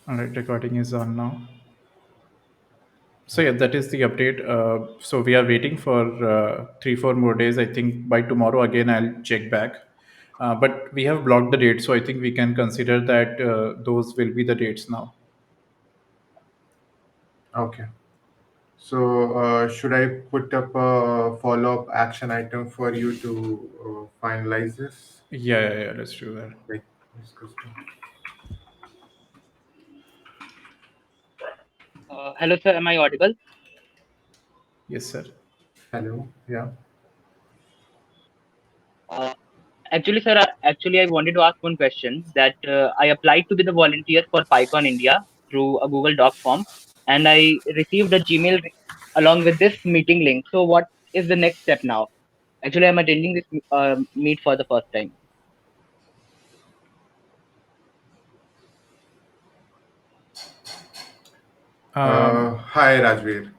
All right, recording is on now. So yeah, that is the update. So we are waiting for 3 4 more days. I think by tomorrow again I'll check back. But we have blocked the date, so I think we can consider that those will be the dates now. Okay. So, should I put up a follow-up action item for you to finalize this? Yeah. Let's do that. Like, discuss Hello, sir. Am I audible? Yes, sir. Hello. Yeah. Uh, actually, I wanted to ask one question. That I applied to be the volunteer for PyCon India through a Google Doc form, and I received a Gmail along with this meeting link. So, what is the next step now? Actually, I'm attending this meet for the first time. Um, Hi, Rajveer.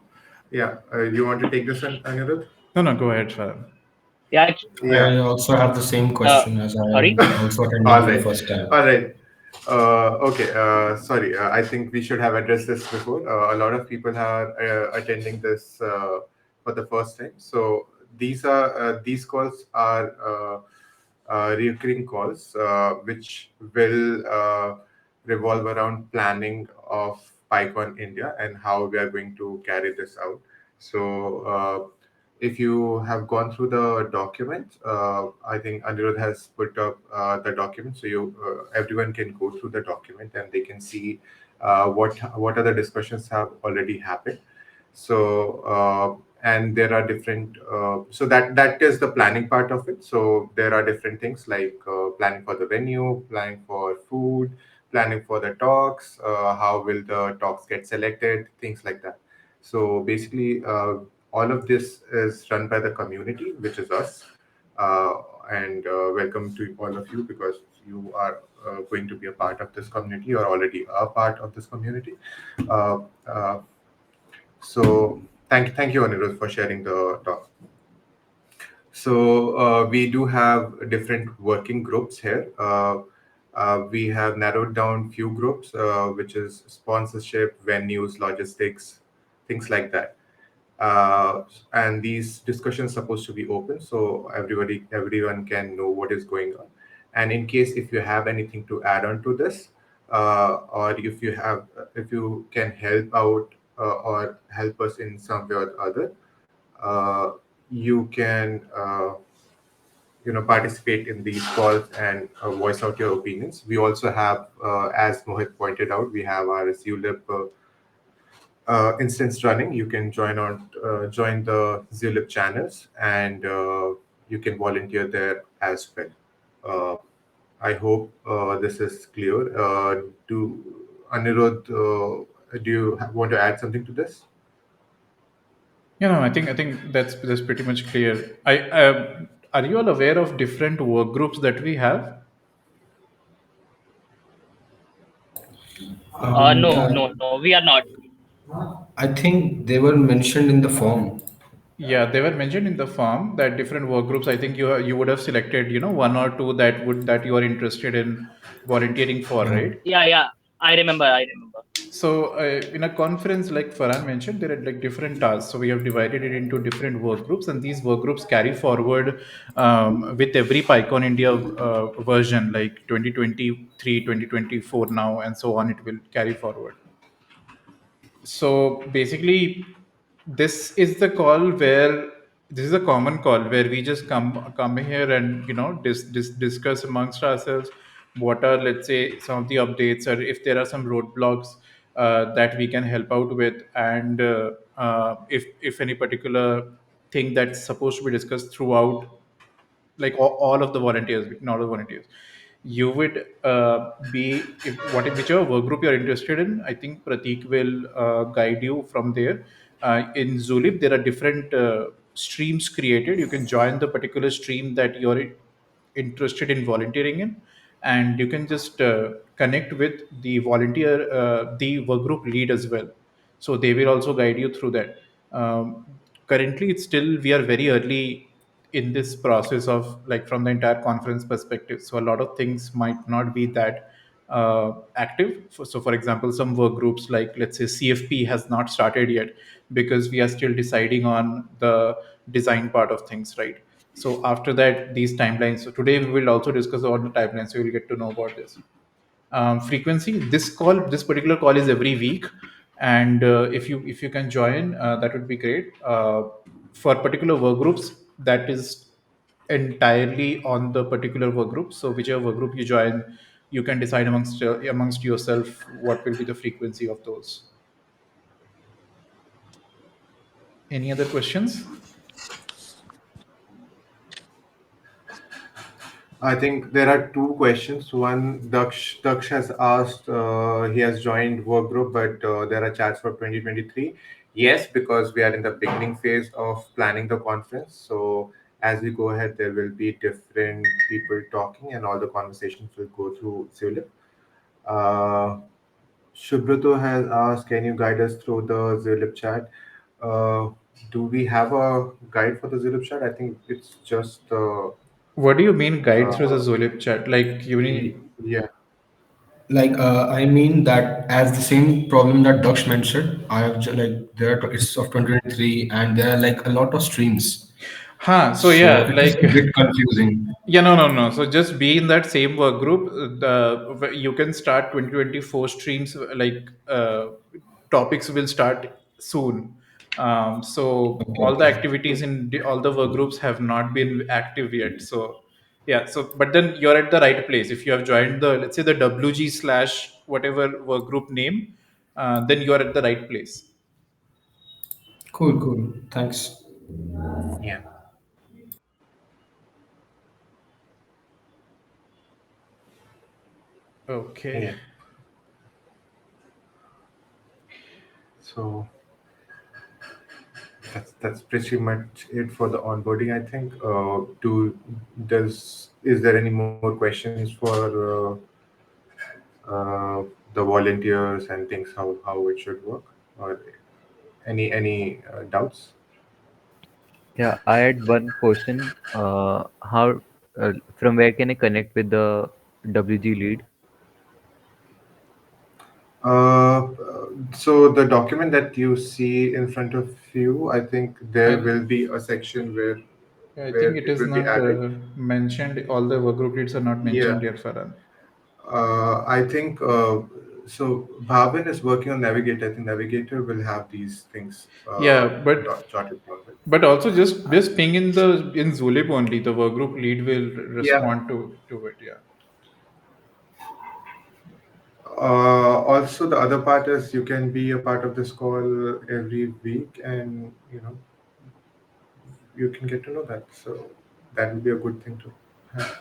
Yeah. You want to take this one, Anirudh? no, go ahead, Farhan. Yeah. Yeah. I also have the same Uh, question as I Sorry. am also attending All for the right. first time. All right. Okay. Sorry. I think we should have addressed this before. A lot of people are attending this for the first time. So these calls are recurring calls, which will revolve around planning of PyCon India and how we are going to carry this out. So, if you have gone through the document, I think Anirudh has put up the document, so you everyone can go through the document and they can see what other discussions have already happened. So and there are different so that is the planning part of it. So there are different things like planning for the venue, planning for food, planning for the talks, how will the talks get selected, things like that. So basically all of this is run by the community, which is us. uh, and welcome to all of you, because you are going to be a part of this community, or already a part of this community. uh, uh, so thank you, Anirudh, for sharing the talk. So we do have different working groups here. We have narrowed down few groups, which is sponsorship, venues, logistics, things like that. Uh, and these discussions supposed to be open, so everyone can know what is going on. And in case if you have anything to add on to this, or if you can help out or help us in some way or other, uh, you can participate in these calls and voice out your opinions. We also have, as Mohit pointed out, we have our Zulip instance running. You can join the Zulip channels, and you can volunteer there as well. Uh, I hope this is clear. Do Anirudh, do you want to add something to this? I think that's pretty much clear. I Are you all aware of different work groups that we have? No, Yeah, no, no. We are not. I think they were mentioned in the form. Yeah, they were mentioned in the form that different work groups. I think you would have selected, one or two that you are interested in volunteering for, Yeah. right? Yeah, yeah. I remember. I remember. So in a conference, like Farhan mentioned, there are like different tasks. So we have divided it into different work groups, and these work groups carry forward with every PyCon India version, like 2023, 2024 now, and so on. It will carry forward. So basically, this is the call where this is a common call where we just come here and discuss amongst ourselves what are, let's say, some of the updates, or if there are some roadblocks that we can help out with, and if any particular thing that's supposed to be discussed throughout, like all of the volunteers, not all the volunteers, you would be, whichever work group you're interested in. I think Pratik will guide you from there. In Zulip there are different streams created. You can join the particular stream that you're interested in volunteering in, and you can just connect with the work group lead as well, so they will also guide you through that. Currently it's still, we are very early in this process of, like, from the entire conference perspective, so a lot of things might not be that active. So, for example, some work groups like, let's say, CFP has not started yet because we are still deciding on the design part of things, right? So after that, these timelines. So today we will also discuss on the timelines. So you will get to know about this. Frequency. This particular call is every week, and if you can join, that would be great. For particular work groups, that is entirely on the particular work group. So whichever work group you join, you can decide amongst yourself what will be the frequency of those. Any other questions? I think there are two questions. One, Daksh has asked, he has joined work group, but there are chats for 2023. Yes, because we are in the beginning phase of planning the conference. So as we go ahead, there will be different people talking, and all the conversations will go through Zulip. Uh, Shubhrato has asked, can you guide us through the Zulip chat? Uh, do we have a guide for the Zulip chat? I think it's just What do you mean guide through the uh, Zolip chat? Like you need. yeah. Like, I mean that as the same problem that Daksh mentioned, I have like there are, it's of 2023 and there are like a lot of streams, Huh. So so yeah, it is like a bit confusing. yeah, no. So just be in that same work group. You can start 2024 streams. Like topics will start soon. So Okay, all the okay, activities in all the work groups have not been active yet. So yeah. So but then you're at the right place. If you have joined the, let's say, the WG slash whatever work group name, then you are at the right place. cool, cool. Thanks. Yeah. Okay. Yeah. So that's pretty much it for the onboarding. I think. Do does is there any more questions for the volunteers and things how it should work, or any doubts? Yeah, I had one question. How from where can I connect with the WG lead? Uh, so the document that you see in front of you, I think there I will be a section I where think it it is will be not added. mentioned. All the work group leads are not Yeah. mentioned here, Farhan. I think so. Bhavin is working on Navigator. I think Navigator will have these things Yeah, jotted down. Right? but also just ping in the in Zulip only. The work group lead will Yeah. respond to it. Yeah. Also, the other part is you can be a part of this call every week, and you can get to know that. So that will be a good thing to have.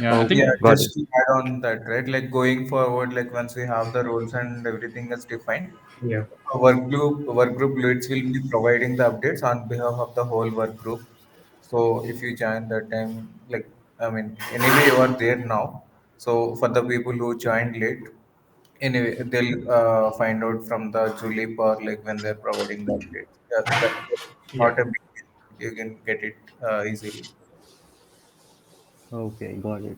Yeah, I Okay, Yeah, think. got it. just to add on that, right? Like going forward, like once we have the roles and everything is defined, Yeah. work group leads will be providing the updates on behalf of the whole work group. So if you join that time, like I mean, anyway you are there now. So for the people who joined late, anyway they'll find out from the Julep or like when they're providing the updates. Yeah, that's Yeah. not a big deal. You can get it easily. Okay, got it.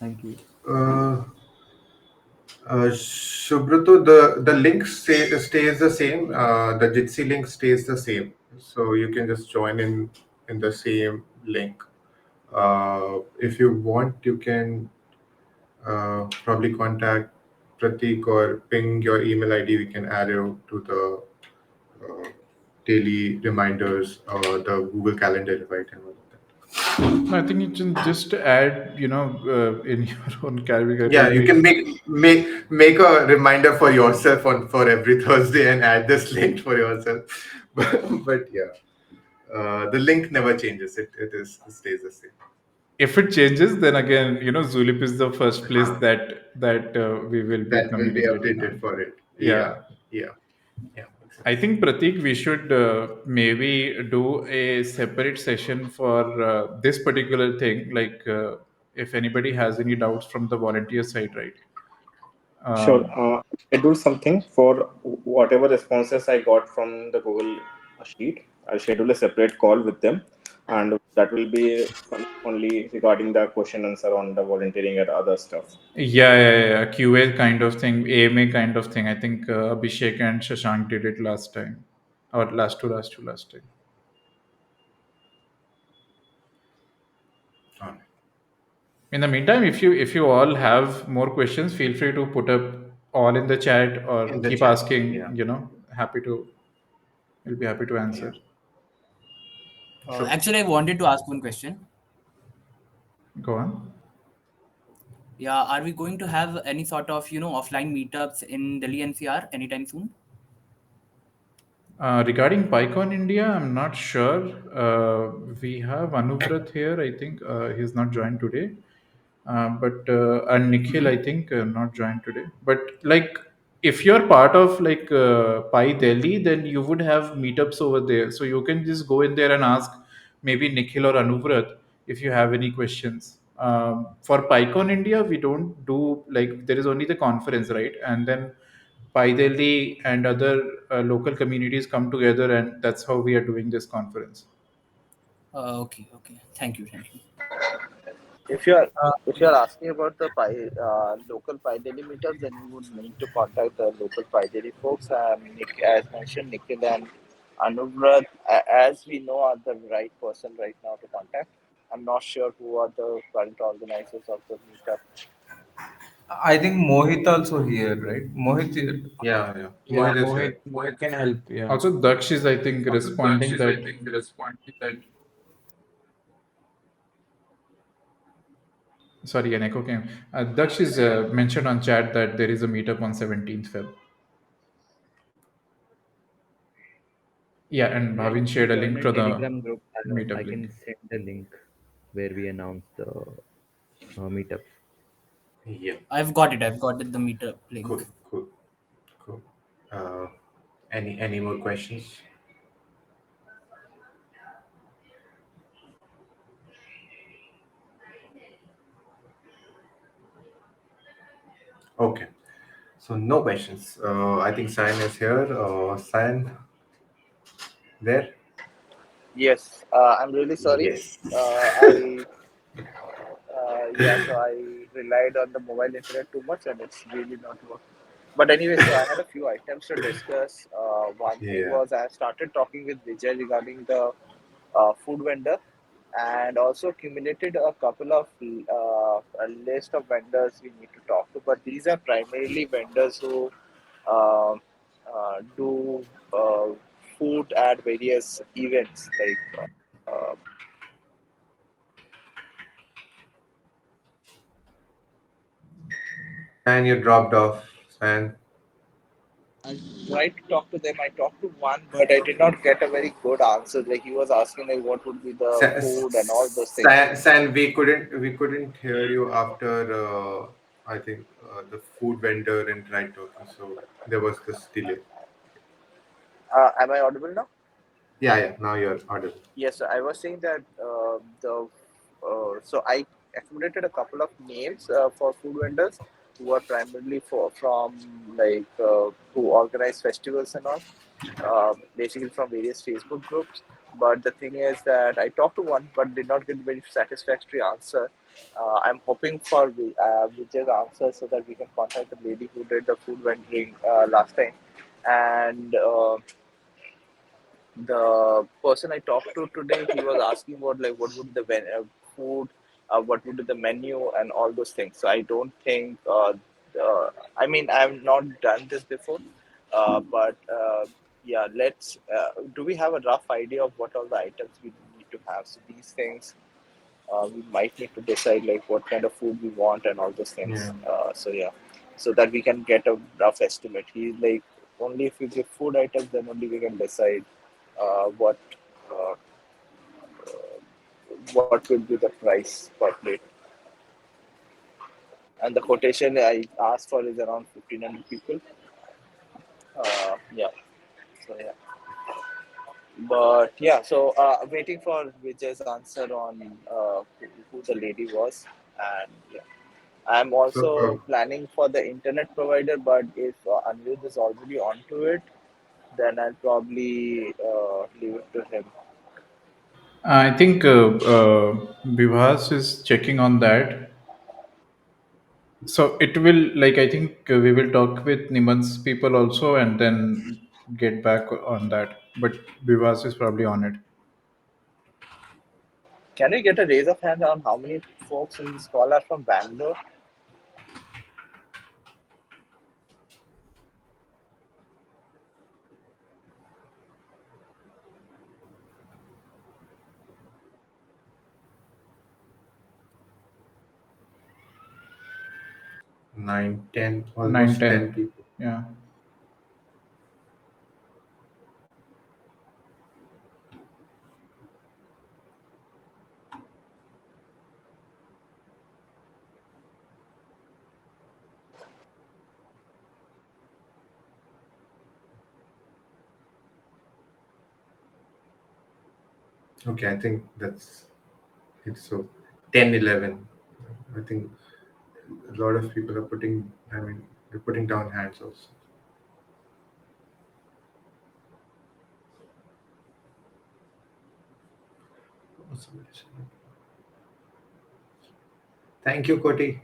Thank you. Uh, Shubhruto, the link stays the same. The Jitsi link stays the same, so you can just join in the same link. If you want, you can probably contact Pratik or ping your email ID. We can add you to the uh, daily reminders or the Google Calendar invite and all of that. No, I think you can just add, in your own calendar. It Yeah, will you can be. make a reminder for yourself on for every Thursday and add this link for yourself. But yeah, the link never changes. It stays the same. If it changes, then again, Zulip is the first place Huh. that we will be That will be communicating updated on. for it. Yeah, Yeah. yeah, yeah. Makes I sense. think Pratik, we should maybe do a separate session for this particular thing. Like, if anybody has any doubts from the volunteer side, right? Sure. Um, Schedule something for whatever responses I got from the Google sheet. I'll schedule a separate call with them. and that will be only regarding the question answer on the volunteering and other stuff. Yeah. QA kind of thing, AMA kind of thing. I think Abhishek and Shashank did it last time, or last time. All right. In the meantime, if you all have more questions, feel free to put up all in the chat or In the keep chat. asking. Yeah. Happy to. We'll be happy to Yeah. answer. Sure. Actually, I wanted to ask one question. Go on. Yeah, are we going to have any sort of offline meetups in Delhi NCR anytime soon? Regarding PyCon India, I'm not sure. We have Anuvrat here. I think he's not joined today. But and Nikhil, I think not joined today. But like, if you're part of like Pi Delhi, then you would have meetups over there. So you can just go in there and ask maybe Nikhil or Anuvrat if you have any questions. For PyCon India, we don't do like there is only the conference, right? And then Pi Delhi and other local communities come together, and that's how we are doing this conference. Okay. Thank you. If you are Uh, if you are asking about the local Daily meetups, then you would need to contact the local Daily folks. Nick, as mentioned, Nikhil and Anuvrat, as we know, are the right person right now to contact. I'm not sure who are the current organizers of the meetup. I think Mohit also here, right? Mohit here. Yeah. Yeah. Yeah, Mohit is here. Mohit can help. Yeah. Also, Daksh is, I think, responding that. Sorry, an echo came. Daksh is mentioned on chat that there is a meetup on 17th Feb. Yeah, and Yeah, Bhavin if you shared a join link my to the Telegram group, I meetup can link. send the link where we announce the meetups. Yeah. I've got it. I've got it, the meetup link. Cool. Cool. Cool. Uh, any more questions? Okay. So no questions. I think Sayan is here. Sayan, there? Yes, I'm really sorry. Yes. I yeah, so I relied on the mobile internet too much, and it's really not working. But anyway, so I had a few items to discuss. One thing Yeah. was I started talking with Vijay regarding the food vendor, and also accumulated a couple of a list of vendors we need to talk to. But these are primarily vendors who uh, do food at various events like. And you dropped off, Sayan. I tried to talk to them. I talked to one, but I did not get a very good answer. Like he was asking like what would be the food and all those things. San, we couldn't hear you after I think the food vendor and tried talking, so there was this delay. Am I audible now? Yeah, yeah. Now you're audible. Yes, I was saying that the so I accumulated a couple of names for food vendors who are primarily from like who organize festivals and all, basically from various Facebook groups. But the thing is that I talked to one, but did not get very satisfactory answer. I'm hoping for Vijay's answer so that we can contact the lady who did the food vending last time, and. The person I talked to today, he was asking about like what would the food, what would be the menu, and all those things. So I don't think. I mean, I've not done this before, but yeah, let's. Do we have a rough idea of what all the items we need to have? So these things, we might need to decide like what kind of food we want and all those things. Yeah. So yeah, so that we can get a rough estimate. He's like only if we give food items, then only we can decide what uh, what will be the price per plate. And the quotation I asked for is around 1,500 people. Yeah. So yeah. But yeah, so waiting for Vijay's answer on who the lady was, and yeah. I'm So also planning for the internet provider, but if Anirudh is already onto it, then I'll probably leave it to him. I think Vivas is checking on that. So it will, like, I think we will talk with Niman's people also and then get back on that. But Vivas is probably on it. Can we get a raise of hands on how many folks in this call are from Bangalore? Nine, 10, 9, almost 10 10. people. Yeah. Okay, I think that's it. So 10, 11. I think a lot of people are putting, I mean, they're putting down hands also. Oh, somebody said it. Thank you, Koti.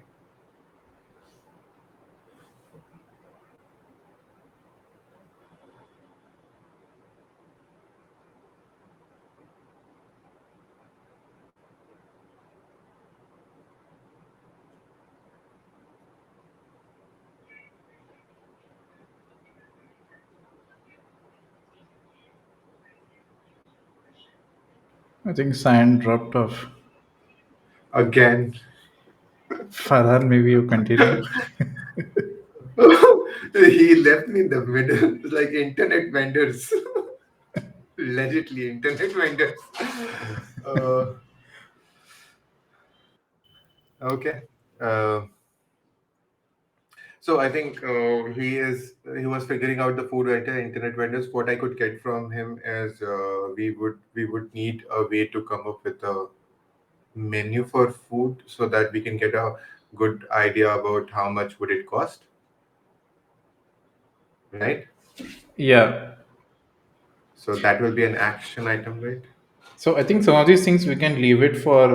I think Cyan dropped off. Again. Farhan, maybe you continue. He left me in the middle, like internet vendors. Allegedly, internet vendors. Uh, okay. Uh, so I think he was figuring out the food vendor, internet vendors. What I could get from him is we would need a way to come up with a menu for food so that we can get a good idea about how much would it cost, right? Yeah. So that will be an action item, right? So I think some of these things we can leave it for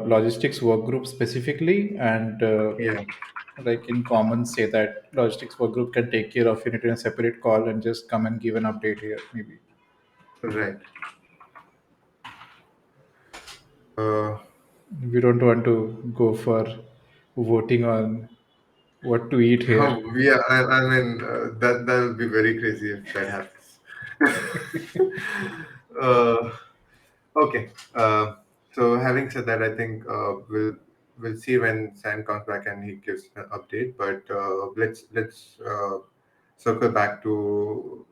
logistics work group specifically, and Yeah, like in common say that logistics work group can take care of it in a separate call and just come and give an update here maybe. right. Uh, We don't want to go for voting on what to eat here. oh, yeah, I mean that will be very crazy if that happens. uh, okay. So having said that, I think we'll see when Sam comes back and he gives an update. But let's circle back to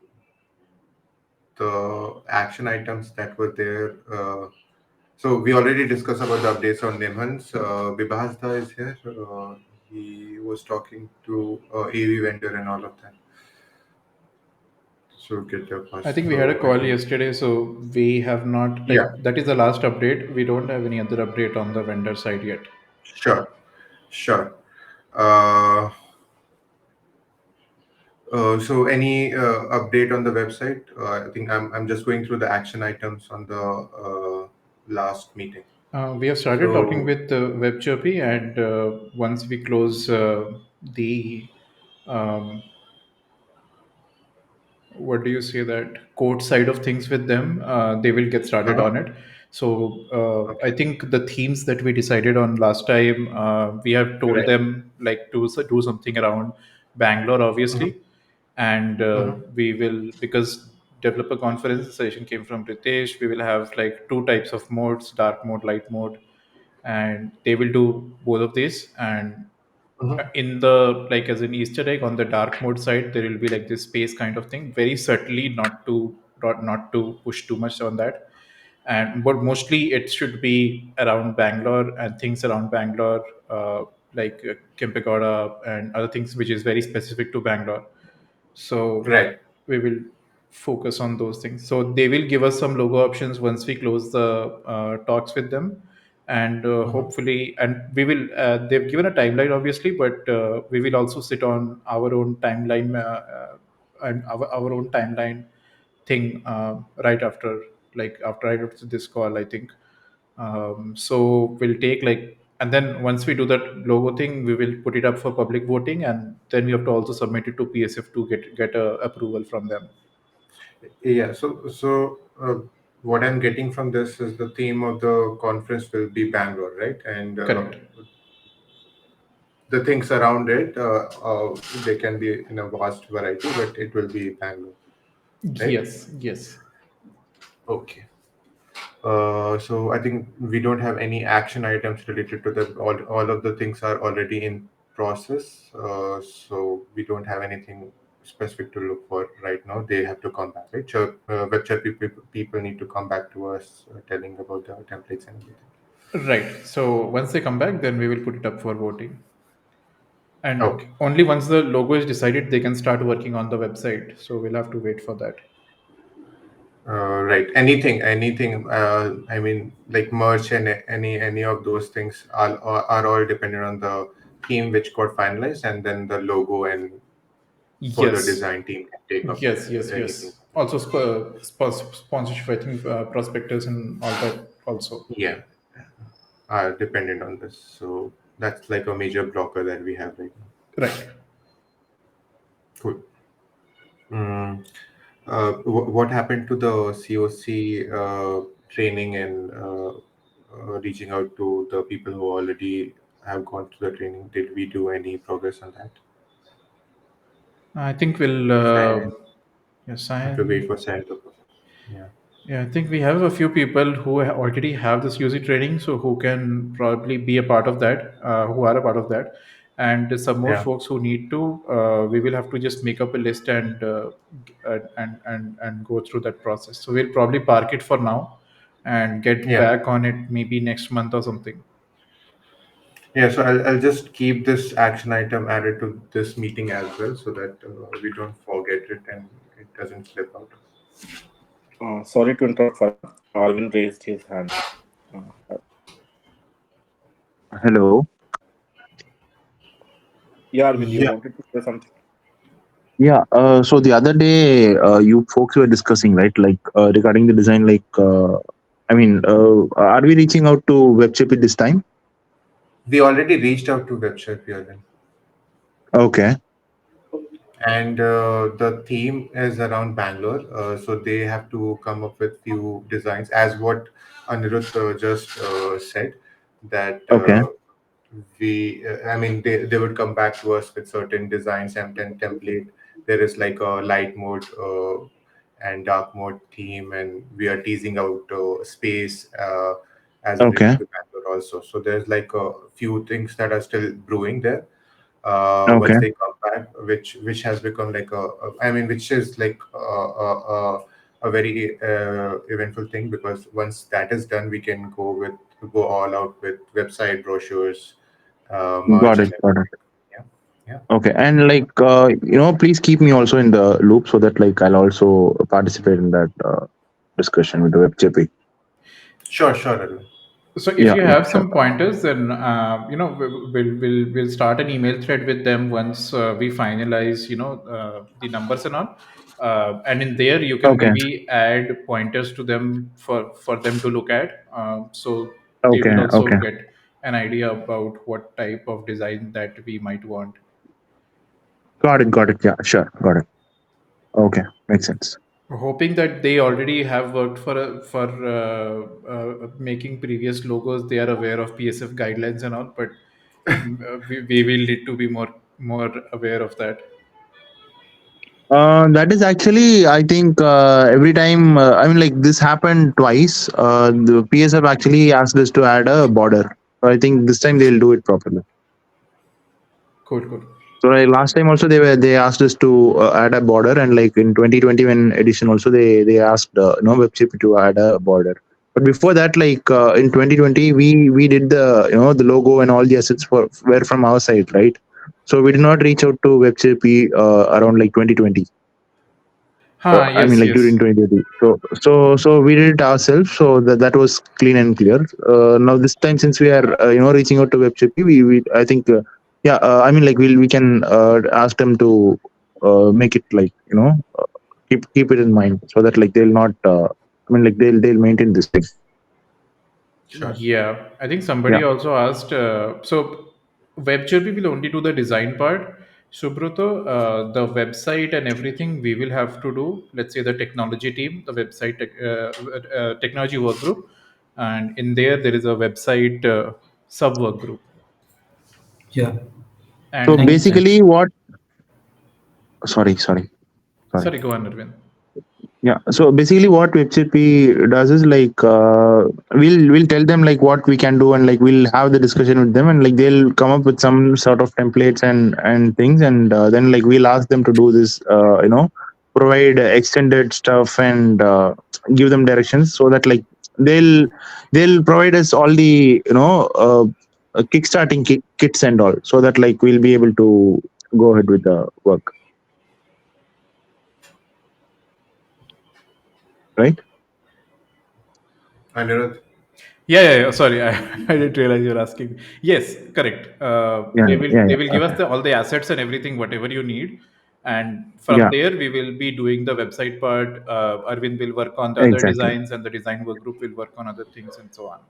the action items that were there. So we already discussed about the updates on Nimhans. Bibhasda is here. He was talking to AV vendor and all of that. So get your I pass. think we had a So I call think yesterday, so we have not, yeah, like, that is the last update. We don't have any other update on the vendor side yet. sure, sure. Uh, so any update on the website? I think I'm just going through the action items on the last meeting. We have started talking So with WebChirpy, and once we close the um, what do you say, that code side of things with them, they will get started uh-huh. on it. So I Okay, think the themes that we decided on last time, we have told right. them like to do something around Bangalore Uh-huh. obviously, and Uh-huh. we will, because developer conference session came from Ritesh, we will have like two types of modes, dark mode, light mode, and they will do both of these. And Uh-huh. in the, like, as an Easter egg on the dark mode side, there will be like this space kind of thing, very subtly, not to push too much on that. And but mostly it should be around Bangalore and things around Bangalore, like Kempegoda and other things which is very specific to Bangalore. So Right. we will focus on those things. So they will give us some logo options once we close the talks with them, and Uh-huh. hopefully, and we will. They've given a timeline, obviously, but we will also sit on our own timeline and our own timeline thing right after, like after I after this call, I think. So we'll take like, and then once we do that logo thing, we will put it up for public voting, and then we have to also submit it to PSF to get a approval from them. Yeah. What I'm getting from this is the theme of the conference will be Bangalore, right? And Correct. the things around it, they can be in a vast variety, but it will be Bangalore, right? Yes, yes. Okay. So I think we don't have any action items related to that. All of the things are already in process. So we don't have anything specific to look for right now. They have to come back, right? So, website people need to come back to us telling about the templates and everything. Right. So once they come back, then we will put it up for voting. And Okay. only once the logo is decided, they can start working on the website. So we'll have to wait for that. Right. Anything. I mean, like merch and any of those things are all dependent on the theme which got finalized, and then the logo and further Yes, design team can take up anything. yes. Also, sponsorship, I think, prospectors and all that also. Yeah, are dependent on this. So that's like a major blocker that we have right now. Right. Cool. Mm, what happened to the COC training and reaching out to the people who already have gone through the training? Did we do any progress on that? I think we'll Sign. Have to wait sign. for sign to. Yeah. Yeah, I think we have a few people who already have this UC training, so who can probably be a part of that, who are a part of that, and some more Yeah. folks who need to. We will have to just make up a list and go through that process. So we'll probably park it for now, and get Yeah. back on it maybe next month or something. Yeah, so I'll just keep this action item added to this meeting as well so that we don't forget it and it doesn't slip out. Sorry to interrupt, Farah. Arvind raised his hand. Uh, Hello. yeah, Arvind, you Yeah. wanted to say something? Yeah. So the other day, you folks were discussing, right, like regarding the design. Are we reaching out to WebChip this time? We already reached out to website PLN, Okay. and the theme is around Bangalore. So they have to come up with few designs, as what Anirudh just said, that Okay. I mean, they would come back to us with certain designs and template. There is like a light mode and dark mode theme, and we are teasing out space as related Okay. to Bangalore also. So there's like a few things that are still brewing there. Okay. Once they come back, which has become like I mean, which is like a very eventful thing, because once that is done, we can go all out with website brochures, merch, Got and it. Got it. everything. Yeah, yeah. Okay. And please keep me also in the loop so that like I'll also participate in that discussion with the WebChip. Sure, sure, Arun. So if Yeah. you Yeah. have Sure. some pointers, then we'll start an email thread with them once we finalize the numbers and all. And in there you can Okay. maybe add pointers to them for them to look at. So they Okay. will also Okay. get an idea about what type of design that we might want. Got it. Got it. Yeah. Sure. Got it. Okay. Makes sense. Hoping that they already have worked for making previous logos. They are aware of PSF guidelines and all, but we will need to be more aware of that. That is actually, I think, every time. Like this happened twice. The PSF actually asked us to add a border. So I think this time they'll do it properly. Cool. So like last time also they asked us to add a border, and like in 2020 when edition also they asked WebChip to add a border. But before that, like in 2020, we did the logo and all the assets were from our side, right? So we did not reach out to WebChip around like 2020. Yes, Like yes. during 2020. So we did it ourselves. So that was clean and clear. Now this time, since we are reaching out to WebChip, we I think yeah. Like we can ask them to make it like keep it in mind so that like they'll not. Like they'll maintain this thing. Sure. Yeah, I think Yeah. somebody also asked. So, WebJRP will only do the design part. Subroto, the website and everything we will have to do. Let's say the technology team, the website technology work group, and in there is a website sub work group. Yeah. So And Thank you. basically, what? Sorry. sorry, go on, Arvind. Yeah. So basically, what WebCP does is like we'll tell them like what we can do, and like we'll have the discussion with them, and like they'll come up with some sort of templates and things, and then like we'll ask them to do this. Provide extended stuff and give them directions so that like they'll they'll provide us all the kickstarting kits and all, so that like we'll be able to go ahead with the work, right? Anirudh. Yeah. Sorry, I didn't realize you're asking. Yes, correct. Yeah. They will Yeah. they Yeah. will give us Okay. all the assets and everything, whatever you need, and from Yeah. there we will be doing the website part. Arvind will work on the other Exactly. designs, and the design work group will work on other things, and so on.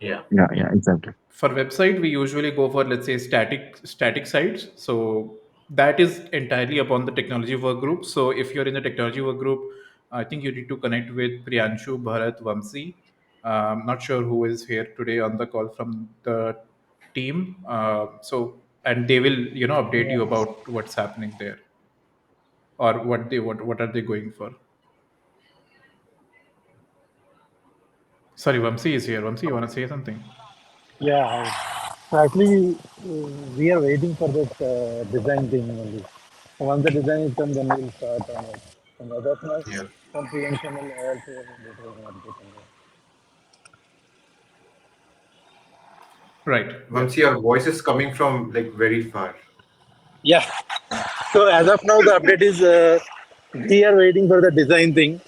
Yeah. Yeah, yeah, exactly. For website we usually go for, let's say, static sites, so that is entirely upon the technology work group. So if you're in the technology work group, I think you need to connect with Priyanshu, Bharat, Vamsi. Not sure who is here today on the call from the team. So and they will update you about what's happening there, or what are they going for. Sorry, Vamsi is here. Vamsi, you want to say something? Yeah, so actually, we are waiting for that design thing only. Once the design is done, then we'll start on it. And as of now, Yeah. some preemption will also get an update on that. Right. Yeah. Vamsi, your voice is coming from like very far. Yeah. So as of now, the update is we are waiting for the design thing.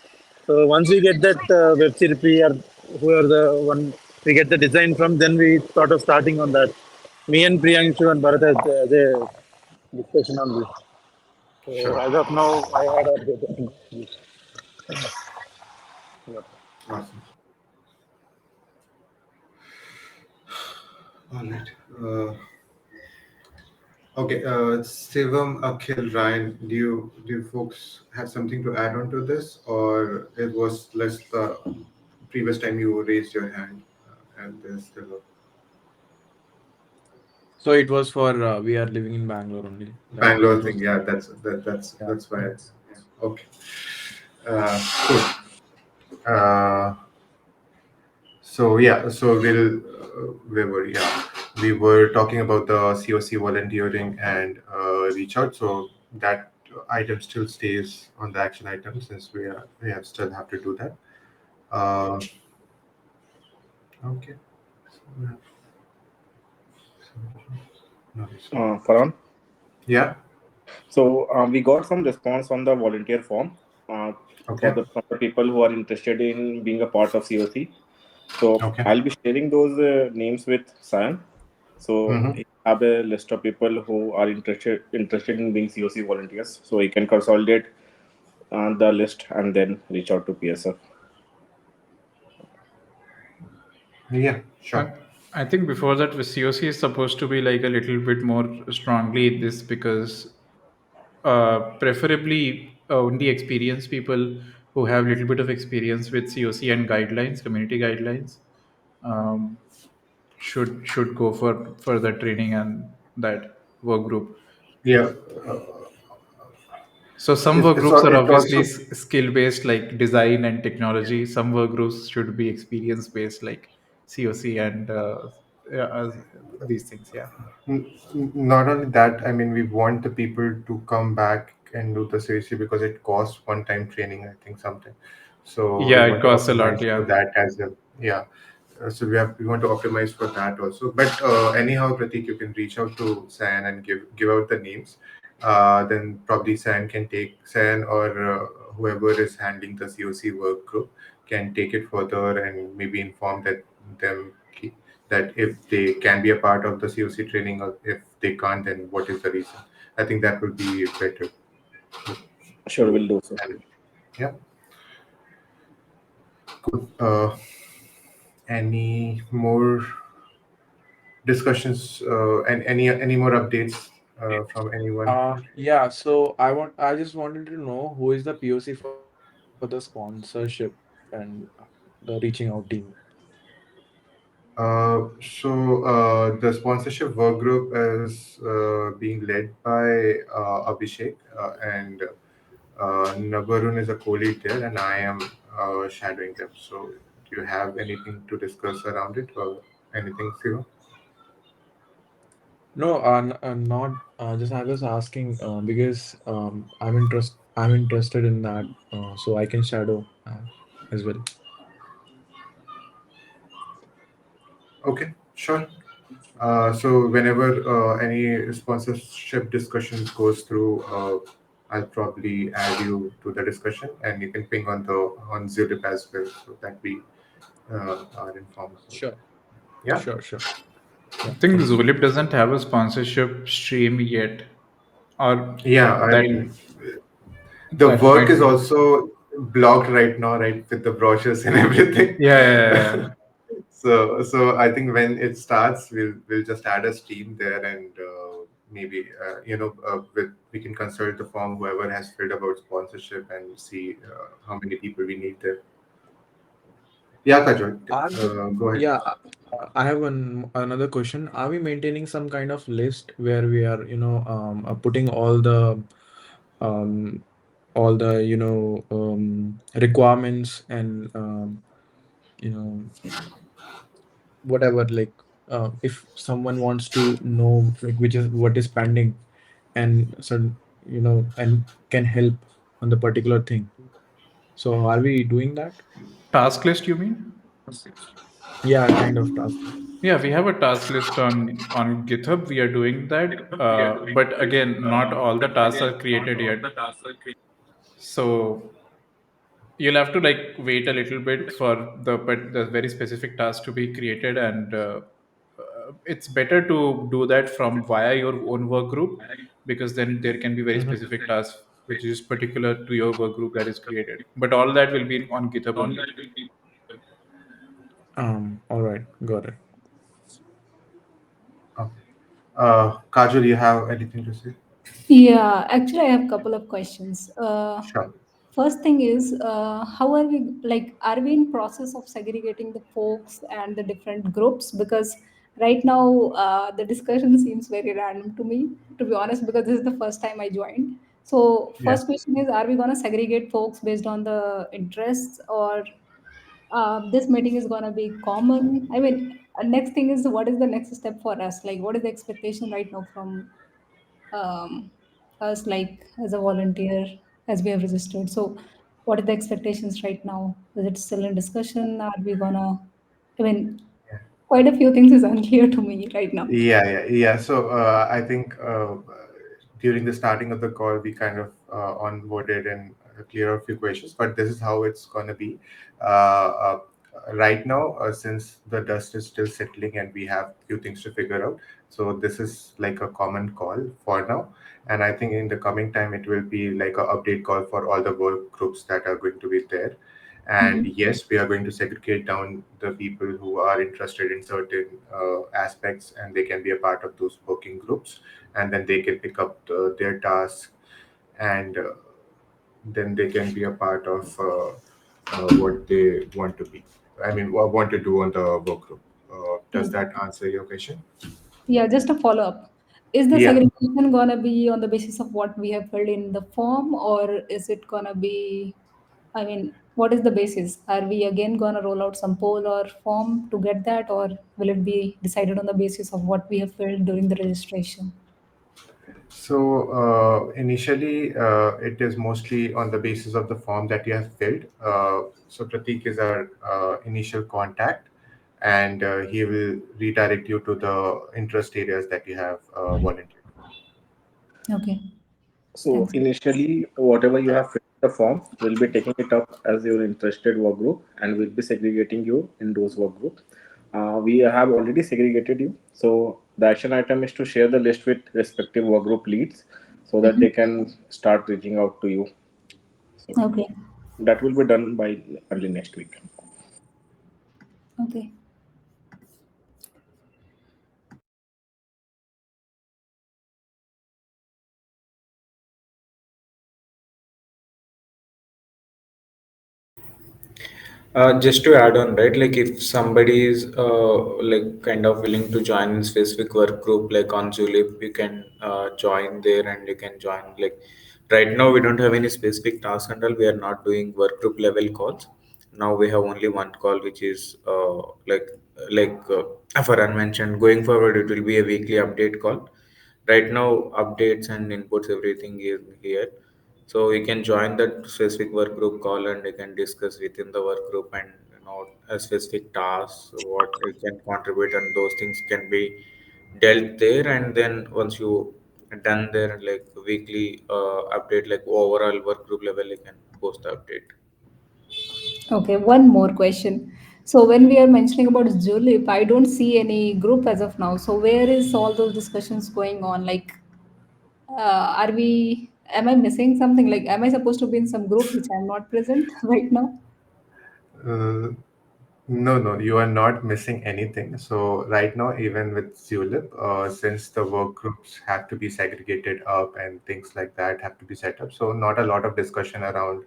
So once we get that web series or whoever the one we get the design from, then we sort of starting on that. Me and Priyanshu and Bharat had the discussion on this. So Sure. as of now, I had a bit of this. Yeah. Awesome. All right. Uh, okay. Sivam, Akhil, Ryan, do you folks have something to add on to this, or it was less the previous time you raised your hand and there's still So it was for we are living in Bangalore only. a That Bangalore thing? was Yeah, that's yeah. that's why. Yeah. Okay. Cool. Uh, So yeah, so where were we? Yeah, we were talking about the COC volunteering and reach out. So that item still stays on the action item since we have still have to do that. Uh, okay. No, Farhan. yeah. So we got some response on the volunteer form uh, Okay. from the people who are interested in being a part of COC. So Okay. I'll be sharing those names with Sayan. So Mm-hmm. he have a list of people who are interested in being COC volunteers. So he can consolidate the list and then reach out to PSF. Yeah. Sure. I, I think before that, the COC is supposed to be like a little bit more strongly this, because preferably only experienced people who have little bit of experience with COC and guidelines, community guidelines, um, should go for further training and that work group. Yeah. So some work It's groups are it's obviously also skill based, like design and technology. Some work groups should be experience based, like COC and yeah, these things. Yeah. Not only that, I mean, we want the people to come back and do the CAC because it costs one-time training, I think something. So we Yeah, it want to costs a lot. optimize for Yeah. that as well. Yeah. So we want to optimize for that also. But anyhow, Pratik, you can reach out to San and give out the names. Then probably San or whoever is handling the COC work group can take it further and maybe inform them that if they can be a part of the COC training, or if they can't, then what is the reason. I think that would be better Sure, to we'll do so. handle. Yeah, cool. Any more discussions and any more updates from anyone? Yeah, so I just wanted to know who is the POC for the sponsorship and the reaching out team. The sponsorship work group is being led by Abhishek, and Nabarun is a co-lead there, and I am shadowing them. So, do you have anything to discuss around it, or anything, Siva? No, not just I was asking because I'm interested in that, so I can shadow as well. Okay, sure. So whenever any sponsorship discussion goes through, I'll probably add you to the discussion, and you can ping on Zulip as well, so that we are informed about it. Sure, Yeah, sure. I Yeah, think thank you. Zulip doesn't have a sponsorship stream yet, or yeah. I that mean, the that work might is be. also blocked right now, right, with the brochures and everything. Yeah, yeah, yeah, yeah. So I think when it starts, we'll just add a stream there, and maybe we can consult the form whoever has filled about sponsorship and see how many people we need there. Yeah, Kajol, Are we, go ahead. yeah, I have another question. Are we maintaining some kind of list where we are, putting um, all the, requirements and, you know, whatever, like, if someone wants to know, like, which is what is pending and so, and can help on the particular thing. So are we doing that? Task list, you mean? Yeah, kind of task. Yeah, we have a task list on GitHub. We are doing that, but again, not all the tasks are created yet. So you'll have to like wait a little bit for the very specific task to be created, and it's better to do that from via your own work group, because then there can be very Mhm. specific tasks which is particular to your work group that is created. But all that will be on GitHub only. All right, got it. Okay. Kajol, you have anything to say? Yeah, actually, I have a couple of questions. Sure. First thing is, how are we like? Are we in process of segregating the folks and the different groups? Because right now, the discussion seems very random to me, to be honest. Because this is the first time I joined. So, Yeah. first question is, are we gonna segregate folks based on the interests, or this meeting is gonna be common? I mean, next thing is, what is the next step for us? Like, what is the expectation right now from um, us, like as a volunteer, as we have registered? So what are the expectations right now? Is it still in discussion? Are we gonna, I mean, quite a few things is unclear to me right now. Yeah. So I think during the starting of the call, we kind of onboarded and clear a few questions, but this is how it's going to be. Uh, right now, since the dust is still settling and we have few things to figure out, so this is like a common call for now. And I think in the coming time, it will be like a update call for all the work groups that are going to be there. And Mhm. yes, we are going to segregate down the people who are interested in certain aspects, and they can be a part of those working groups, and then they can pick up their tasks, and then they can be a part of what they want to be. I mean, what want to do on the work group. Does Okay. that answer your question? Yeah, just a follow up. Is the Yeah. segregation gonna be on the basis of what we have filled in the form, or is it gonna be, I mean, what is the basis? Are we again gonna roll out some poll or form to get that, or will it be decided on the basis of what we have filled during the registration? So initially, it is mostly on the basis of the form that you have filled. So Pratik is our initial contact, and he will redirect you to the interest areas that you have volunteered for. Okay, So thanks. initially, whatever you have filled the form, we'll be taking it up as your interested work group, and we'll be segregating you in those work groups. We have already segregated you. So the action item is to share the list with respective work group leads, so that Mhm. they can start reaching out to you. So Okay. that will be done by early next week. Okay. Just to add on, right? Like if somebody is like kind of willing to join in specific work group, like on Zulip, you can join there and you can join. Like right now, we don't have any specific task and all. We are not doing work group level calls. Now we have only one call, which is for unmentioned. Going forward, it will be a weekly update call. Right now, updates and inputs, everything is here. So you can join that specific work group call and you can discuss within the work group and a specific tasks, what you can contribute, and those things can be dealt there. And then once you done there, like weekly update, like overall work group level, you can post the update. Okay, one more question. So when we are mentioning about Julep, I don't see any group as of now. So where is all those discussions going on? Like, are we? Am I missing something? Like, am I supposed to be in some group which I'm not present right now? Uh, No, no, you are not missing anything. So right now, even with Zulip, since the work groups have to be segregated up and things like that have to be set up, so not a lot of discussion around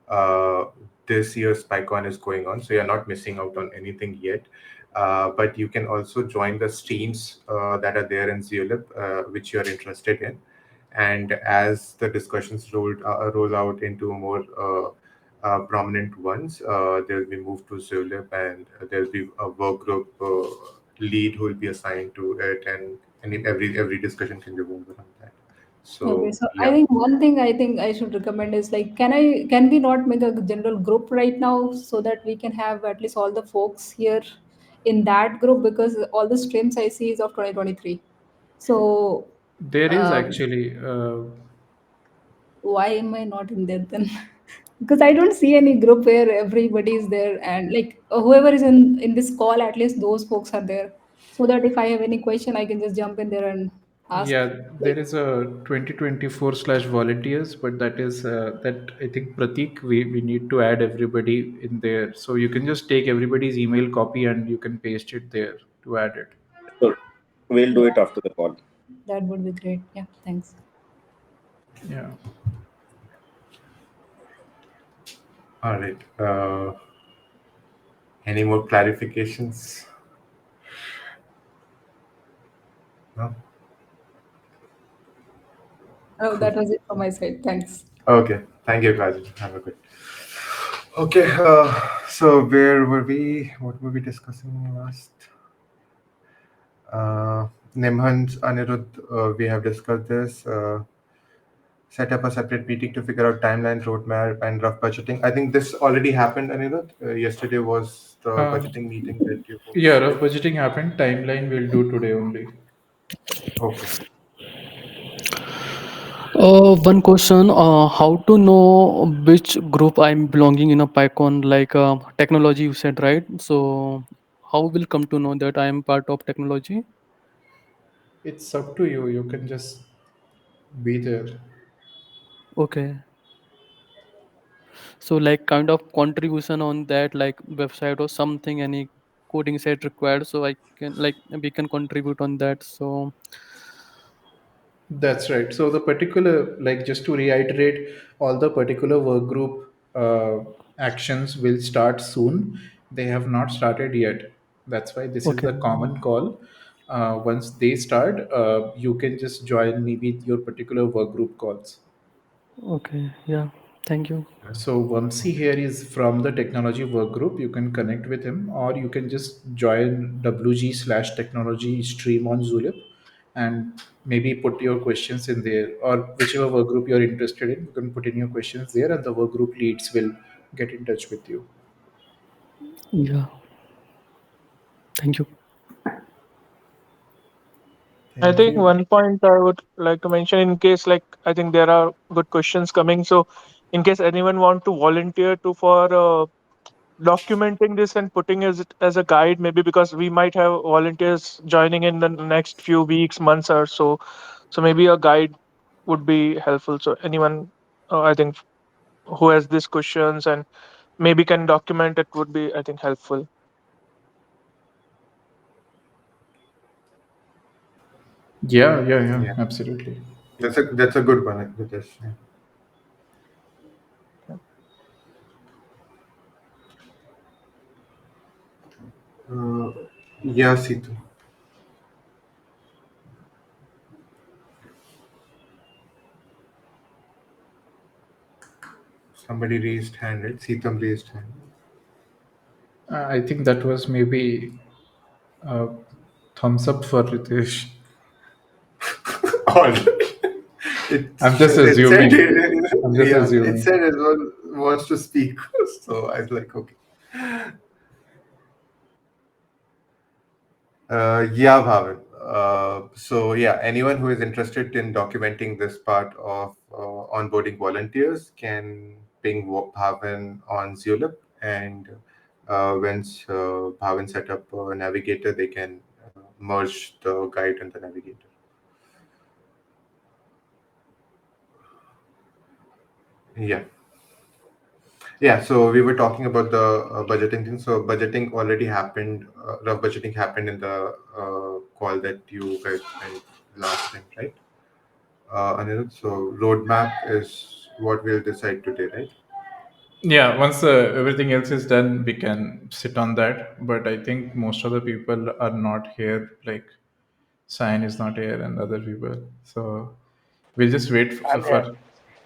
uh, this year's PyCon is going on. So you're not missing out on anything yet. But you can also join the streams that are there in Zulip, which you're interested in. And as the discussions roll out into more prominent ones, they'll be moved to Zulip, and there'll be a work group lead who will be assigned to it, and in every discussion can revolve around that. Okay, So so I yeah. think one thing I think I should recommend is like, can we not make a general group right now so that we can have at least all the folks here in that group, because all the streams I see is of 2023. So There is um, actually. why am I not in there then? Because I don't see any group where everybody is there, and like whoever is in this call, at least those folks are there, so that if I have any question, I can just jump in there and ask. Yeah, there Like, is a 2024/volunteers, but that is that I think Pratik, we need to add everybody in there. So you can just take everybody's email copy and you can paste it there to add it. So we'll do it yeah, after the call. that would be great. Yeah, thanks. Yeah. All right. Any more clarifications? No? Oh, Cool. that was it from my side. Thanks. Okay. Thank you, Kajal. Have a good. Okay. So where were we? What were we discussing last? Nimhans, Anirudh, we have discussed this. Set up a separate meeting to figure out timeline, roadmap, and rough budgeting. I think this already happened, Anirudh. Yesterday was the Uh, budgeting meeting that you yeah, folks rough did. budgeting happened. Timeline we'll do today only. Okay. One question, how to know which group I'm belonging in a PyCon, like technology you said, right? So how will come to know that I am part of technology? It's up to you. You can just be there. Okay. So like kind of contribution on that like website or something, any coding set required, so I can like we can contribute on that. So That's right. So the particular, like just to reiterate, all the particular work group actions will start soon. They have not started yet. That's why this is okay. the common call. Once they start, you can just join maybe your particular work group calls. Okay. Yeah. Thank you. So Vamsi here is from the technology work group. You can connect with him, or you can just join WG/technology stream on Zulip, and maybe put your questions in there, or whichever work group you're interested in. You can put in your questions there, and the work group leads will get in touch with you. Yeah. Thank you. I Thank think you. one point I would like to mention in case like I think there are good questions coming. So in case anyone want to volunteer to for documenting this and putting it as a guide, maybe because we might have volunteers joining in the next few weeks, months or so. So maybe a guide would be helpful. So anyone I think who has these questions and maybe can document it would be I think helpful. Yeah, Yeah, absolutely. that's a good one, Ritesh. Yeah. Uh, yeah, Situ. Somebody raised hand, right? Sitam raised hand. I think that was maybe a thumbs up for Ritesh. All I'm just it said assuming. I'm just yeah, it assuming. said everyone wants to speak. So I was like, okay. Yeah, Bhavin. So yeah, anyone who is interested in documenting this part of onboarding volunteers can ping Bhavin on Zulip, and once Bhavin set up a navigator, they can merge the guide and the navigator. Yeah. Yeah, so we were talking about the budgeting thing. So budgeting already happened. Rough budgeting happened in the call that you guys had last time, right? Anirudh, so roadmap is what we'll decide today, right? Yeah, once everything else is done, we can sit on that. But I think most of the people are not here. Like, Sign is not here and other people. So we'll just wait I'm here. for.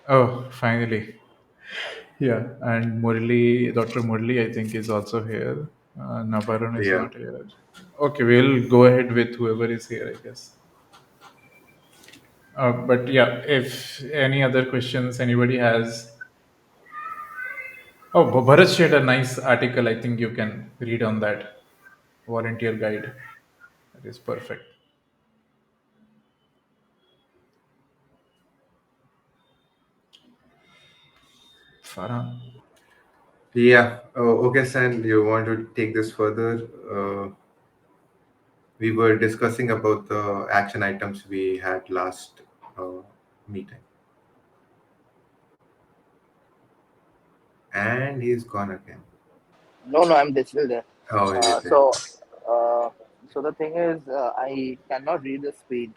Oh, finally. Yeah, and Murli, Dr. Murli, I think, is also here. Navarun is Yeah. not here. Okay, we'll go ahead with whoever is here, I guess. But yeah, if any other questions anybody has. Oh, Bharat shared a nice article. I think you can read on that volunteer guide. That is perfect. Farhan. Yeah. Oh, okay, San, you want to take this further? Uh, we were discussing about the action items we had last uh, meeting, and he's gone again. No, no, I'm still there. Oh, Uh, he's there. so, uh, so the thing is, I cannot read the screen.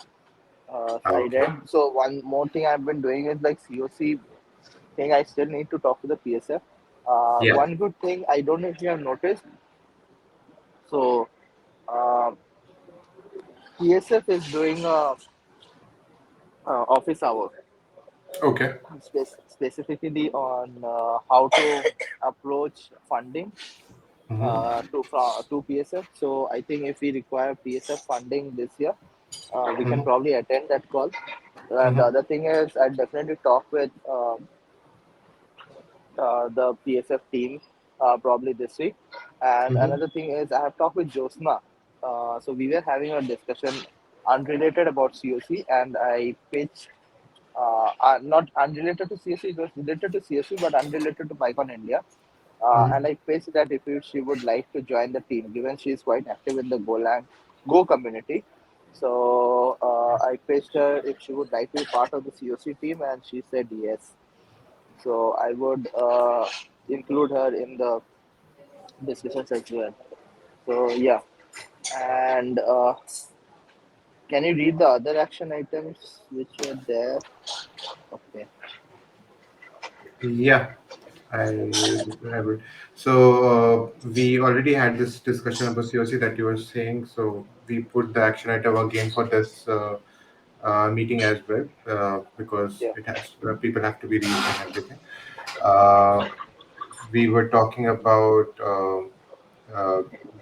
So I Okay. read. So one more thing I've been doing is like COC thing. I still need to talk to the PSF. Yeah. One good thing I don't know if you have noticed. So uh, PSF is doing a office hour Okay. specifically on how to approach funding Mm-hmm. to PSF. So I think if we require PSF funding this year, we can Mm-hmm. probably attend that call. And the Mm-hmm. other thing is, I definitely talk with the PSF team probably this week. And Mm-hmm. another thing is, I have talked with Josna. So we were having a discussion unrelated about COC, and I pitched not unrelated to CSC, it was related to CSC but unrelated to PyCon India. And I pitched that if she would like to join the team, given she is quite active in the Golang Go community. So I pitched her if she would like to be part of the COC team, and she said yes. So I would include her in the discussions as well. So yeah, and can you read the other action items which were there? Okay. Yeah. I would. So we already had this discussion about COC that you were saying. So we put the action item again for this meeting as well because Yeah. it has people have to be reached and everything. Uh, we were talking about uh,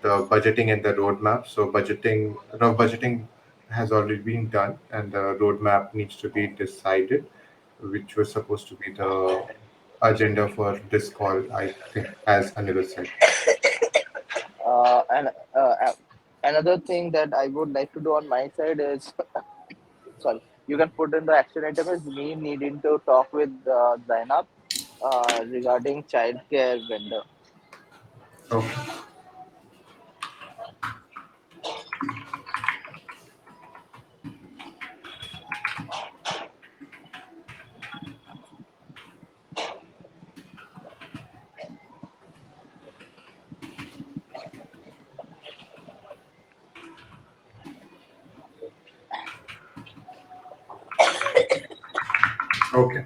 the budgeting and the roadmap. So rough budgeting has already been done, and the roadmap needs to be decided, which was supposed to be the agenda for this call, I think, as Anirudh said. And another thing that I would like to do on my side is, sorry, you can put in the action item is me needing to talk with Zainab regarding childcare vendor. Okay. Okay.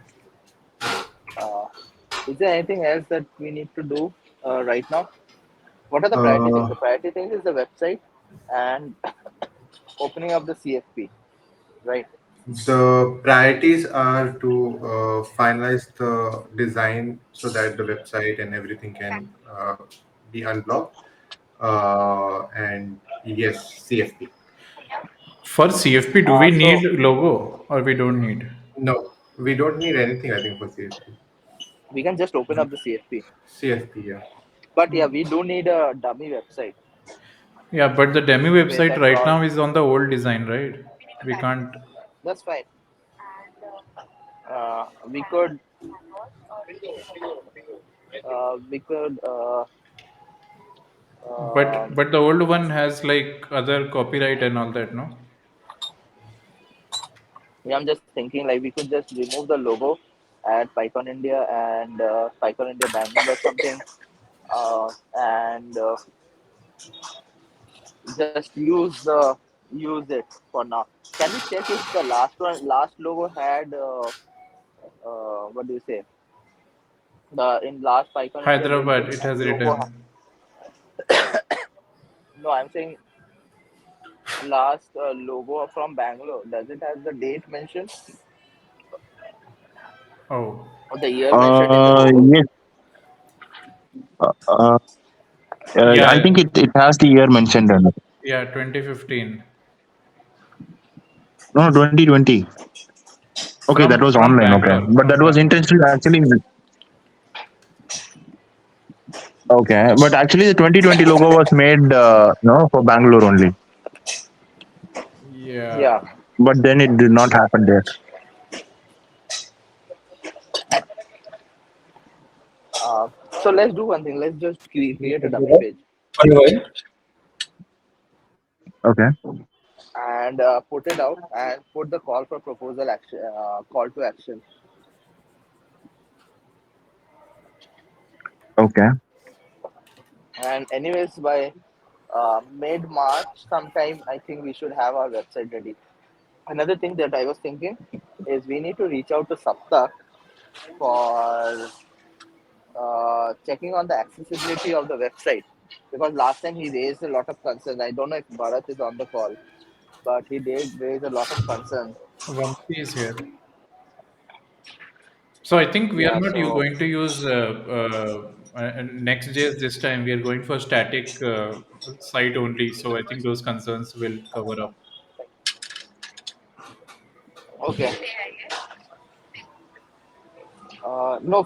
Uh, is there anything else that we need to do right now? What are the priority things? Uh, The priority thing is the website and opening up the CFP, right? the priorities are to finalize the design so that the website and everything can be unblocked. And yes, CFP. For CFP, do we So need logo or we don't need? No, we don't need anything, I think, for CFP. we can just open up the CFP. CFP, yeah. But yeah, we do need a dummy website Yeah, but the demo where website that right crawl. now is on the old design, right? We can't. That's fine. We could we could But um, but the old one has like other copyright and all that, no? yeah, I'm just thinking like we could just remove the logo at PyCon India and PyCon India Bangalore or something, and just use it for now. Can we check if the last logo had what do you say? The in last PyCon India build Hyderabad, it has logo. written. No, I'm saying last logo from Bangalore. Does it have the date mentioned Oh, or the year mentioned in the logo? Yes. Uh, uh, I yeah, think it has the year mentioned on it. yeah, 2015 No, 2020. Okay, that was from online. Okay, Bangalore, but that from was Bangalore. intentional actually. Okay, but actually the 2020 logo was made no for Bangalore only. Yeah. Yeah. But then it did not happen there. Uh, so let's do one thing. Let's just create a dummy page Okay. and put it out and put the call for proposal action, call to action. Okay. And anyways, by mid March sometime, I think we should have our website ready. Another thing that I was thinking is we need to reach out to Saptak for checking on the accessibility of the website because last time he raised a lot of concerns. I don't know if Bharat is on the call, but he did raise a lot of concerns. Vamsi is here. So I think we are Yeah, not so going to use Next.js this time. We are going for static site only. So I think those concerns will cover up. okay. No,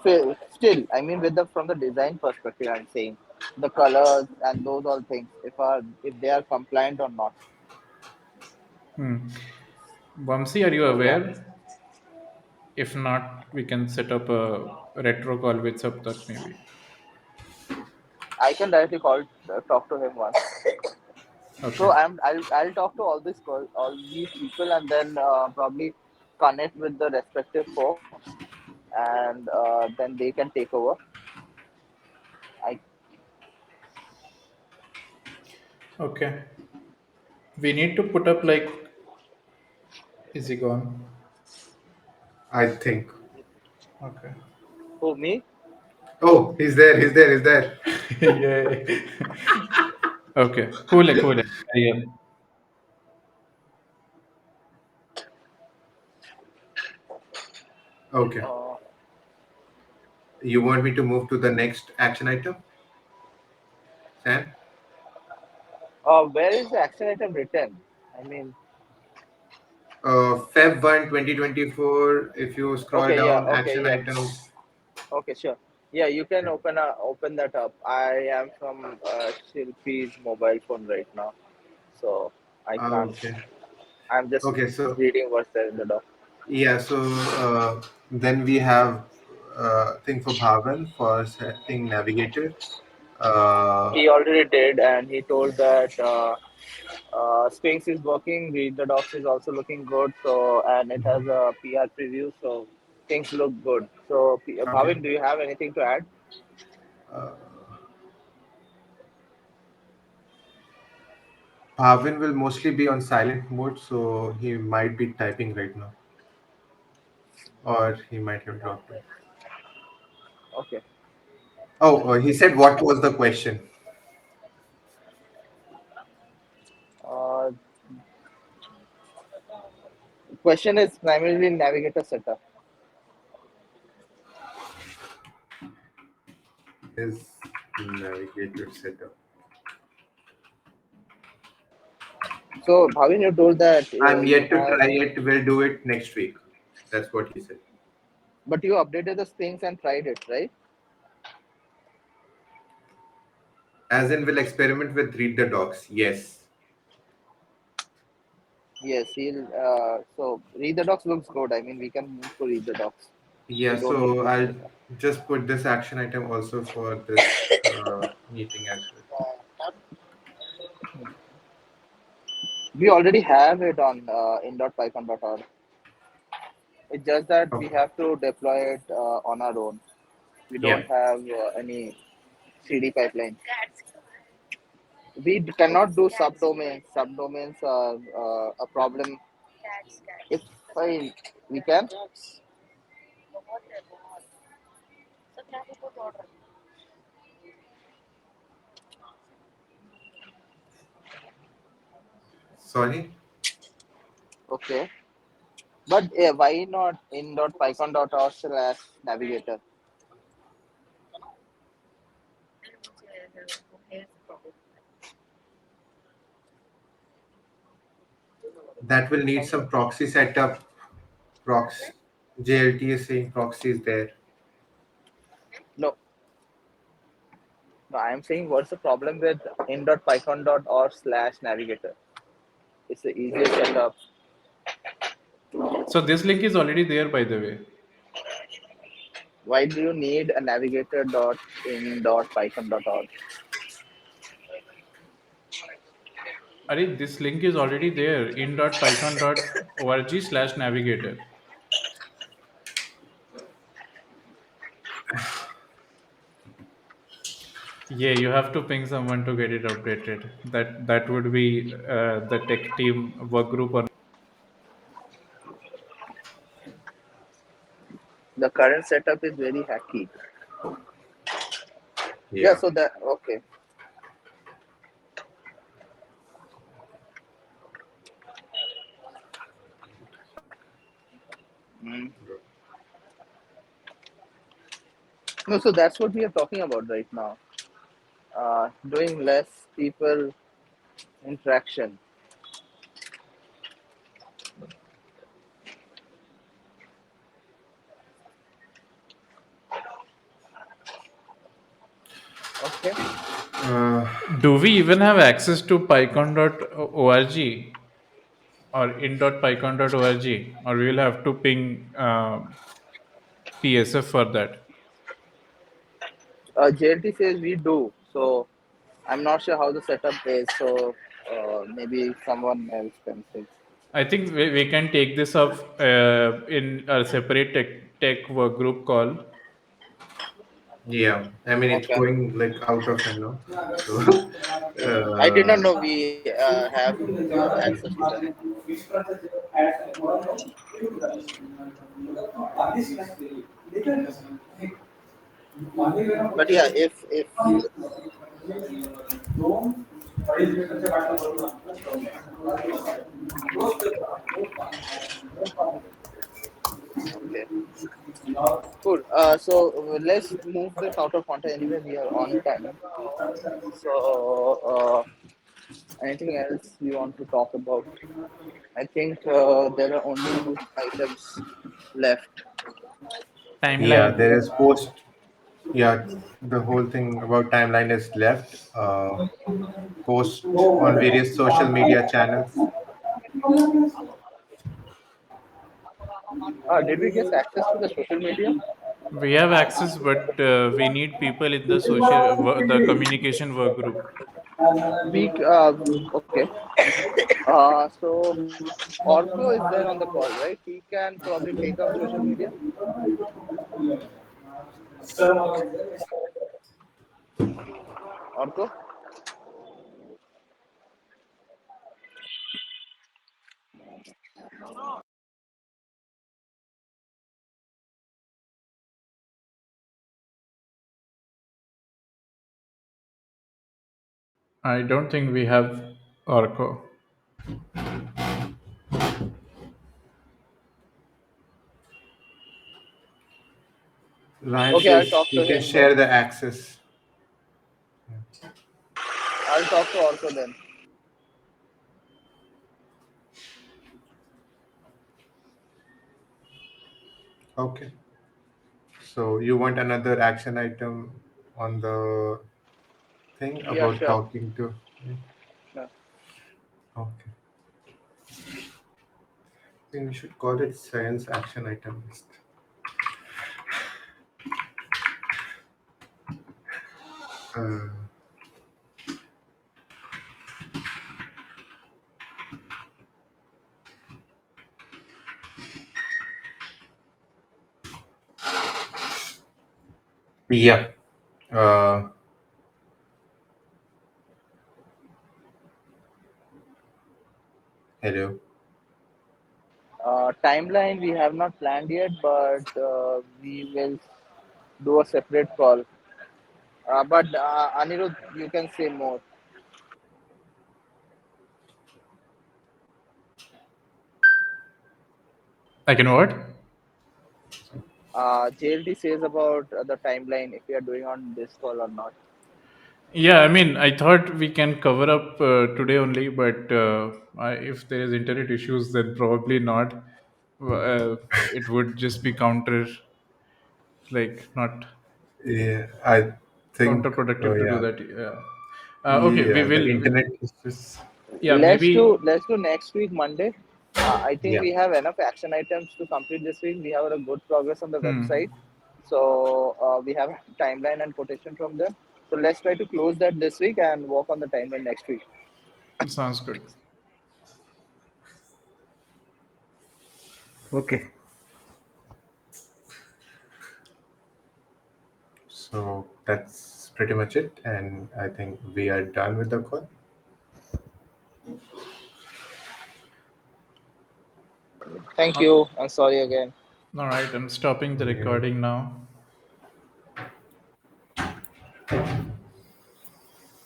still, I mean, with the from the design perspective, I'm saying the colors and those all things, if they are compliant or not. Hmm. Vamsi, are you So yeah, aware? If not, we can set up a retro call with Saptak maybe. I can directly talk to him once. So Okay. I'll talk to all these people and then probably connect with the respective folks and then they can take over. I Okay. We need to put up like, is he gone? I think. Okay. for me. Oh, he's there. He's there. He's there. Yay. Okay. Cool. Cool. Yeah. Okay. Uh, You want me to move to the next action item, Sam? where is the action item written? I mean, Feb 1, 2024. If you scroll okay, yeah, down, okay, action yeah. items. Okay, sure. Yeah, you can Yeah. open that up. I am from Shilpi's mobile phone right now, so I can't. Okay. I'm just Okay. So reading what's there in the doc. yeah. So then we have thing for Bhavan for setting navigator. Uh, He already did, and he told that Sphinx is working. The docs is also looking good. So, and it has a PR preview, so things look good. So, okay. Bhavin, do you have anything to add? Uh, Bhavin will mostly be on silent mode, so he might be typing right now. or he might have dropped it. Okay. Oh, he said, what was the question? Uh, Question is primarily navigator setup. Is navigator setup. So Bhavin, you told that I'm you yet to have, try it. We'll do it next week. That's what he said. but you updated the things and tried it, right? As in, we'll experiment with read the docs. Yes. Yes, he'll. So read the docs looks good. I mean, we can move to read the docs. Yeah, We don't need so to I'll set up. just put this action item also for this meeting as well. We already have it on in.python.org. It's just that we Okay. have to deploy it on our own. We Yeah. don't have any CD pipeline. We cannot do subdomains. Subdomains are a problem. If I we can. Sorry. Okay. But why not in.python.org/navigator? That will need some proxy setup. Proxy. JLT is saying proxy is there. No, no. I am saying what's the problem with in.python.org/navigator? It's the easiest setup. So this link is already there, by the way. Why do you need a navigator.in.python.org? This link is already there in.python.org/navigator. Yeah, you have to ping someone to get it updated. That would be the tech team work group or The current setup is very hacky. Yeah, Yeah. so that okay. Mm. No, so that's what we are talking about right now. Doing less people interaction. Okay. Uh, do we even have access to pycon.org or in.pycon.org, or we will have to ping PSF for that? JLT says we do. So I'm not sure how the setup is. So maybe someone else can say. I think we can take this up in a separate tech work group call. yeah. I mean, it's Okay. going like out of hand now. So, I did not uh, know we have access to that. But yeah, if okay, cool. So let's move this out of context. Anyway, we are on time. So anything else you want to talk about? I think there are only two items left. yeah, Timeline. there is post. Yeah, the whole thing about timeline is left. Post on various social media channels. Did we get access to the social media? We have access, but we need people in the the communication work group. We okay. So Orko is there on the call, right? He can probably take up social media. Orko. I don't think we have Orco. Ryan Okay, I'll says talk he to can him then. share the access. I'll talk to Orko then. Okay. So you want another action item on the thing Yeah, about sure. talking to? Sure. Okay. I think we should call it science action item list. Uh, yeah. Uh, hello. Timeline we have not planned yet, but we will do a separate call. But Anirudh, you can say more. I can what? JLT says about the timeline if we are doing on this call or not. Yeah, I mean, I thought we can cover up today only, but if there is internet issues, then probably not. It would just be not Yeah, I think. Oh counterproductive to do yeah. that. Yeah. Okay, we Yeah. The will. internet is just. Yeah, maybe. Let's do next week Monday. I think Yeah. we have enough action items to complete this week. We have a good progress on the Hmm. website, so we have timeline and quotation from them. So let's try to close that this week and work on the timeline next week. Sounds good. Okay. So that's pretty much it, and I think we are done with the call. Thank All you. I'm sorry again. right, I'm stopping the Yeah. recording now.